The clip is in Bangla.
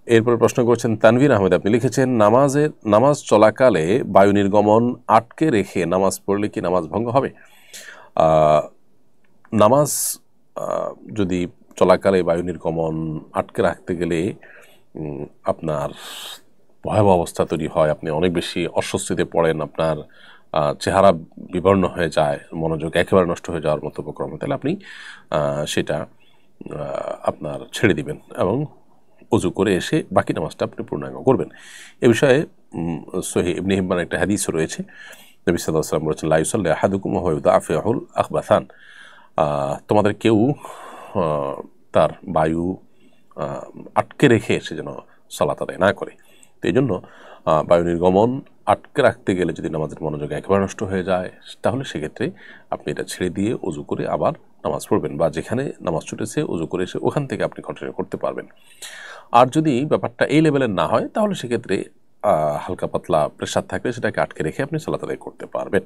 এরপর প্রশ্ন করছেন তানভীর আহমেদ, আপনি লিখেছেন নামাজ চলাকালে বায়ু নির্গমন আটকে রেখে নামাজ পড়লে কি নামাজ ভঙ্গ হবে? নামাজ যদি চলাকালে বায়ু নির্গমন আটকে রাখতে গেলে আপনার ভয়াবহ অবস্থা তৈরি হয়, আপনি অনেক বেশি অস্বস্তিতে পড়েন, আপনার চেহারা বিবর্ণ হয়ে যায়, মনোযোগ একেবারে নষ্ট হয়ে যাওয়ার মতো উপক্রম হয়, তাহলে আপনি সেটা আপনার ছেড়ে দিবেন এবং অজু করে এসে বাকি নামাজটা আপনি পূর্ণাঙ্গ করবেন। এ বিষয়ে সহিহ ইবনে হিব্বানের একটা হাদিস রয়েছে। নবী সাল্লাল্লাহু আলাইহি ওয়াসাল্লাম বলেছেন, লা ইউসাল্লি আহাদুকুম ওয়া হুয়া ইউদাফিউল আখবাসান, তোমাদের কেউ তার বায়ু আটকে রেখে সে যেন সালাত আদায় না করে। তো এই জন্য বায়ু নির্গমন আটকে রাখতে গেলে যদি নামাজের মনোযোগ একেবারে নষ্ট হয়ে যায়, তাহলে সেক্ষেত্রে আপনি এটা ছেড়ে দিয়ে অজু করে আবার নামাজ পড়বেন, বা যেখানে নামাজ ছুটেছে অজু করে এসে ওখান থেকে আপনি কন্টিনিউ করতে পারবেন। আর যদি ব্যাপারটা এই লেভেলের না হয়, তাহলে সেক্ষেত্রে হালকা পাতলা প্রেশার থাকলে সেটাকে আটকে রেখে আপনি সালাত আদায় করতে পারবেন।